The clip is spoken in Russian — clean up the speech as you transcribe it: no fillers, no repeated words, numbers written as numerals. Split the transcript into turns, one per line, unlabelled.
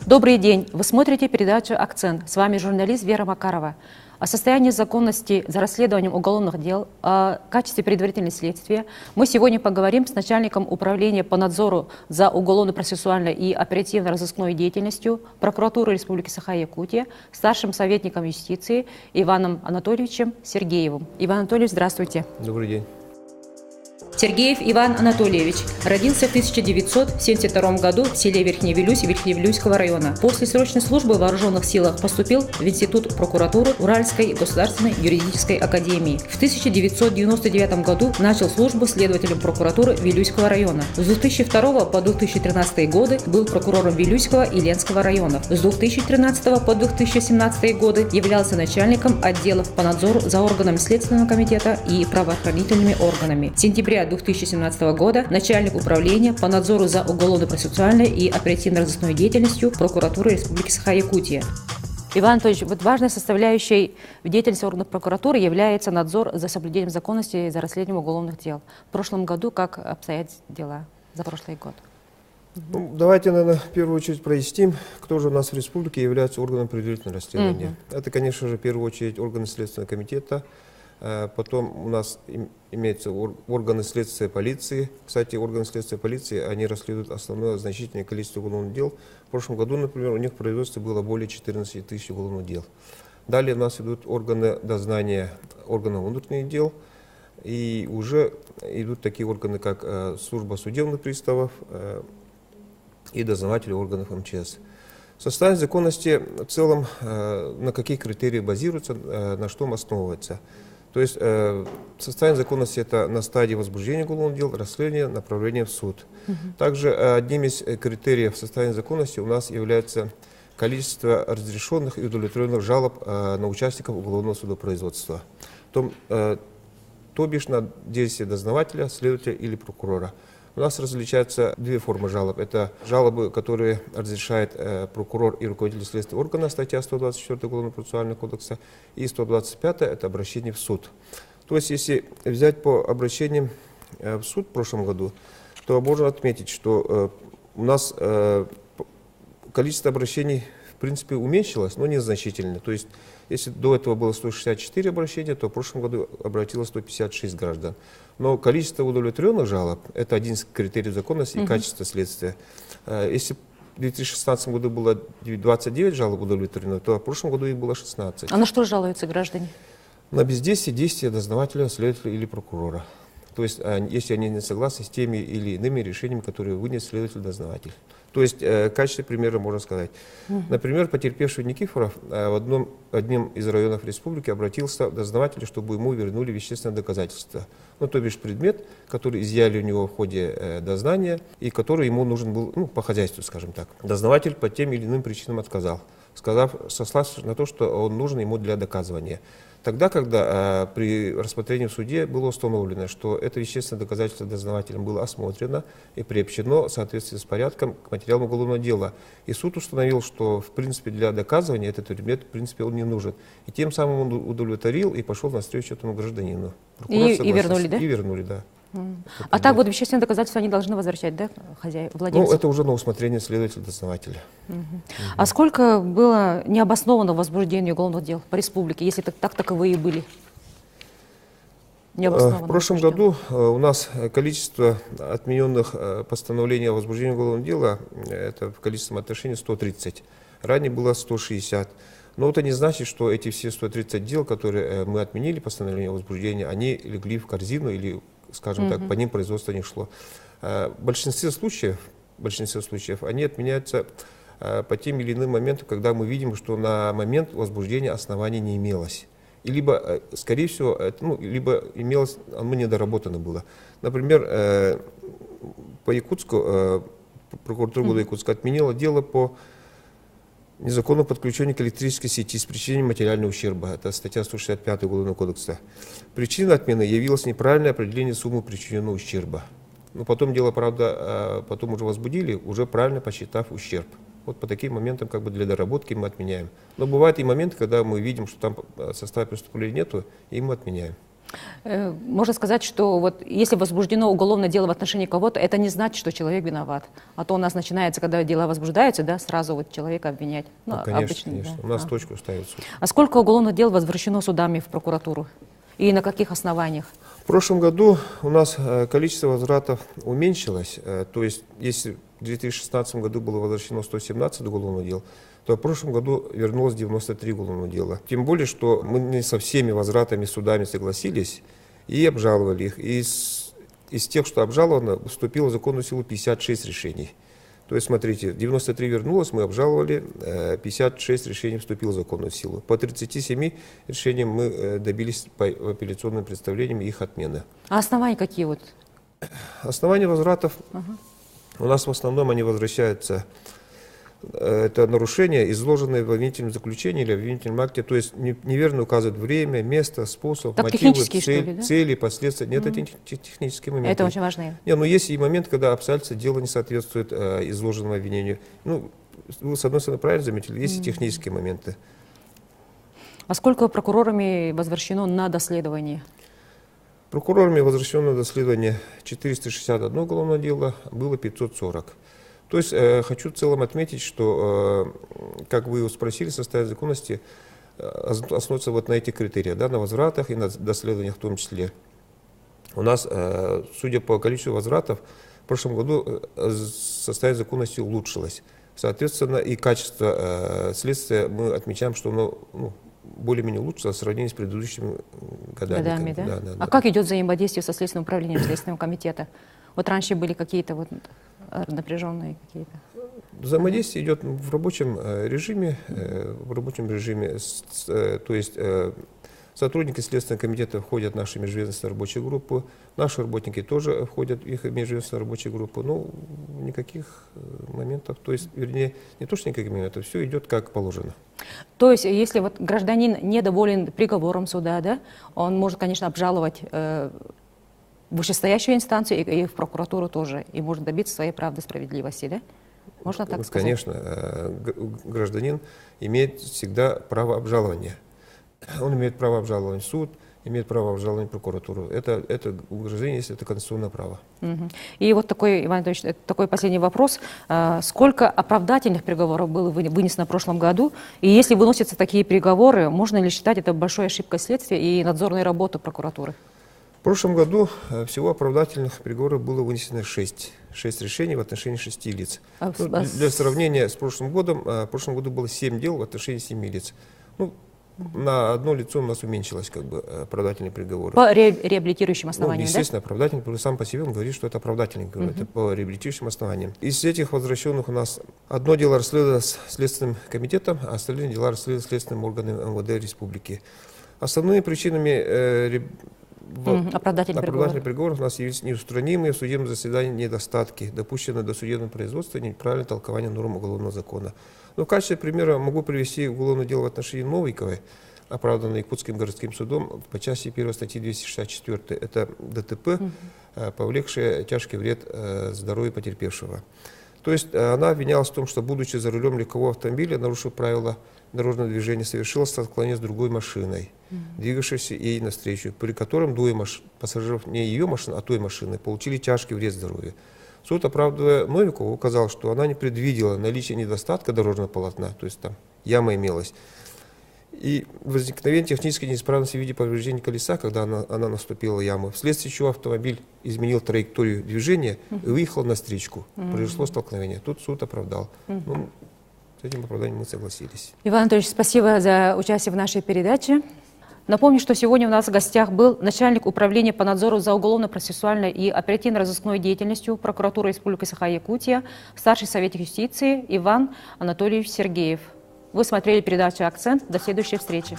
Добрый день! Вы смотрите передачу «Акцент». С вами журналист Вера Макарова. О состоянии законности за расследованием уголовных дел, о качестве предварительного следствия мы сегодня поговорим с начальником управления по надзору за уголовно-процессуальной и оперативно-розыскной деятельностью прокуратуры Республики Саха-Якутия, старшим советником юстиции Иваном Анатольевичем Сергеевым. Иван Анатольевич, здравствуйте.
Добрый день.
Сергеев Иван Анатольевич родился в 1972 году в селе Верхний Вилюсь Верхневилюйского района. После срочной службы в вооруженных силах поступил в Институт прокуратуры Уральской государственной юридической академии. В 1999 году начал службу следователем прокуратуры Вилюйского района. С 2002 по 2013 годы был прокурором Вилюйского и Ленского районов. С 2013 по 2017 годы являлся начальником отделов по надзору за органами Следственного комитета и правоохранительными органами. С сентября 2017 года начальник управления по надзору за уголовно-процессуальной и оперативно-розыскной деятельностью прокуратуры Республики Саха-Якутия. Иван Анатольевич, вот важной составляющей в деятельности органов прокуратуры является надзор за соблюдением законности и за расследованием уголовных дел. В прошлом году как обстоят дела за прошлый год?
Ну, давайте, наверное, в первую очередь проясним, кто же у нас в республике является органом предварительного расследования. Это, конечно же, в первую очередь органы Следственного комитета. Потом у нас имеются органы следствия полиции. Кстати, органы следствия полиции, они расследуют основное значительное количество уголовных дел. В прошлом году, например, у них в производстве было более 14 тысяч уголовных дел. Далее у нас идут органы дознания органов внутренних дел. И уже идут такие органы, как служба судебных приставов и дознаватели органов МЧС. Состояние законности в целом на каких критериях базируется, на что основывается. То есть состояние законности — это на стадии возбуждения уголовных дел, расследования, направления в суд. Также одним из критериев состояния законности у нас является количество разрешенных и удовлетворенных жалоб на участников уголовного судопроизводства. То бишь на действия дознавателя, следователя или прокурора. У нас различаются две формы жалоб. Это жалобы, которые разрешает прокурор и руководитель следственного органа, статья 124 Уголовно-процессуального кодекса, и 125 это обращение в суд. То есть, если взять по обращениям в суд в прошлом году, то можно отметить, что у нас количество обращений в принципе уменьшилось, но незначительно. То есть, если до этого было 164 обращения, то в прошлом году обратилось 156 граждан. Но количество удовлетворенных жалоб – это один из критериев законности и качества следствия. Если в 2016 году было 29 жалоб удовлетворенных, то в прошлом году их было 16.
А на что жалуются граждане?
На бездействие действия дознавателя, следователя или прокурора. То есть, если они не согласны с теми или иными решениями, которые вынес следователь-дознаватель. То есть, в качестве примера можно сказать. Например, потерпевший Никифоров одним из районов республики обратился к дознавателю, чтобы ему вернули вещественное доказательство. Ну, то бишь предмет, который изъяли у него в ходе дознания и который ему нужен был, ну, по хозяйству, скажем так. Дознаватель по тем или иным причинам отказал, сославшись на то, что он нужен ему для доказывания. Тогда, когда при рассмотрении в суде было установлено, что это вещественное доказательство дознавателем было осмотрено и приобщено в соответствии с порядком к материалам уголовного дела. И суд установил, что в принципе для доказывания этот предмет в принципе он не нужен. И тем самым он удовлетворил и пошел навстречу этому гражданину.
И вернули, да?
И вернули, да.
А так вот вещественные доказательства они должны возвращать, да, владельцу?
Ну, это уже на усмотрение следователя-дознавателя.
А сколько было необоснованного возбуждения уголовных дел по республике, если так таковые были?
В прошлом году у нас количество отмененных постановлений о возбуждении уголовного дела, это в количественном отношении 130. Ранее было 160. Но это не значит, что эти все 130 дел, которые мы отменили, постановление о возбуждении, они легли в корзину или, скажем так, по ним производство не шло. В большинстве случаев они отменяются по тем или иным моментам, когда мы видим, что на момент возбуждения оснований не имелось. И либо, скорее всего, либо имелось, оно недоработано было. Например, по Якутску, прокуратура города Якутска отменила дело по незаконному подключению к электрической сети с причинением материального ущерба. Это статья 165 Уголовного кодекса. Причиной отмены явилось неправильное определение суммы причиненного ущерба. Но потом дело, правда, потом уже возбудили, уже правильно посчитав ущерб. Вот по таким моментам как бы для доработки мы отменяем. Но бывают и моменты, когда мы видим, что там состава преступления нету, и мы отменяем.
Можно сказать, что вот если возбуждено уголовное дело в отношении кого-то, это не значит, что человек виноват. А то у нас начинается, когда дела возбуждаются, да, сразу вот человека обвинять.
Ну, конечно,
обычно,
конечно.
Да.
У нас точку ставит суд.
А сколько уголовных дел возвращено судами в прокуратуру? И на каких основаниях?
В прошлом году у нас количество возвратов уменьшилось. То есть, если в 2016 году было возвращено 117 уголовных дел, то в прошлом году вернулось 93 уголовных дела. Тем более, что мы не со всеми возвратами судами согласились и обжаловали их. Из тех, что обжаловано, вступило в законную силу 56 решений. То есть, смотрите, 93 вернулось, мы обжаловали, 56 решений вступило в законную силу. По 37 решениям мы добились по апелляционным представлениям их отмены.
А основания какие вот?
Основания возвратов у нас в основном они возвращаются, это нарушения, изложенные в обвинительном заключении или обвинительном акте, то есть неверно указывают время, место, способ,
Так
мотивы,
да?
цели, последствия. Нет, это технические моменты.
Это очень важно.
Не, но есть и момент, когда обстоятельства дела не соответствуют изложенному обвинению. Ну, вы, с одной стороны, правильно заметили, есть и технические моменты.
А сколько прокурорами возвращено на доследование?
Прокурорами возвращено на доследование 461 уголовное дело, было 540. То есть хочу в целом отметить, что, как вы спросили, составить законности основывается вот на этих критериях, да, на возвратах и на доследованиях в том числе. У нас, судя по количеству возвратов, в прошлом году составить законности улучшилось. Соответственно, и качество следствия мы отмечаем, что оно более-менее улучшилось в сравнении с предыдущими годами.
Да?
Да,
А как идет взаимодействие со Следственным управлением Следственного комитета? Вот раньше были какие-то вот напряженные какие-то?
Взаимодействие идет в рабочем режиме, то есть сотрудники Следственного комитета входят в наши межведомственные рабочие группы, наши работники тоже входят в их межведомственные рабочие группы, но никаких моментов, то есть, вернее, не то, что никаких моментов, все идет как положено.
То есть, если вот гражданин недоволен приговором суда, да, он может, конечно, обжаловать вышестоящую инстанцию и в прокуратуру тоже, и может добиться своей правды, справедливости, да? Можно так сказать?
Конечно, гражданин имеет всегда право обжалования. Он имеет право обжалования в суд, имеет право обжалования в прокуратуру. Это у гражданина есть, это конституционное право.
И вот такой, Иван Анатольевич, такой последний вопрос. Сколько оправдательных приговоров было вынесено в прошлом году? И если выносятся такие приговоры, можно ли считать это большой ошибкой следствия и надзорной работы прокуратуры?
В прошлом году всего оправдательных приговоров было вынесено 6 решений в отношении 6 лиц. Для сравнения с прошлым годом, в прошлом году было 7 дел в отношении 7 лиц. Ну, на одно лицо у нас уменьшилось оправдательные приговоры.
По реабилитирующим основаниям,
естественно, оправдательный приговор сам по себе, он говорит, что это оправдательный приговор, это по реабилитирующим основаниям. Из этих возвращенных у нас одно дело расследовалось Следственным комитетом, а остальные дела расследовались следственным органом МВД Республики. Основными причинами оправдательных приговоров у нас есть неустранимые в судебном заседании недостатки, допущенные до судебного производства, неправильное толкование норм уголовного закона. Но в качестве примера могу привести уголовное дело в отношении Новиковой, оправданное Якутским городским судом по части 1 статьи 264. Это ДТП, повлекшее тяжкий вред здоровью потерпевшего. То есть она обвинялась в том, что, будучи за рулем легкового автомобиля, нарушив правила дорожного движения, совершила столкновение с другой машиной, двигавшейся ей навстречу, при котором двое пассажиров, не ее машины, а той машины, получили тяжкий вред здоровью. Суд, оправдывая Новикову, указал, что она не предвидела наличие недостатка дорожного полотна, то есть там яма имелась, и возникновение технической неисправности в виде повреждения колеса, когда она наступила в яму, вследствие чего автомобиль изменил траекторию движения и выехал на встречку. Произошло столкновение. Тут суд оправдал. Ну, с этим оправданием мы согласились.
Иван Анатольевич, спасибо за участие в нашей передаче. Напомню, что сегодня у нас в гостях был начальник управления по надзору за уголовно-процессуальной и оперативно-розыскной деятельностью прокуратуры Республики Саха-Якутия, старший советник юстиции Иван Анатольевич Сергеев. Вы смотрели передачу «Акцент». До следующей встречи.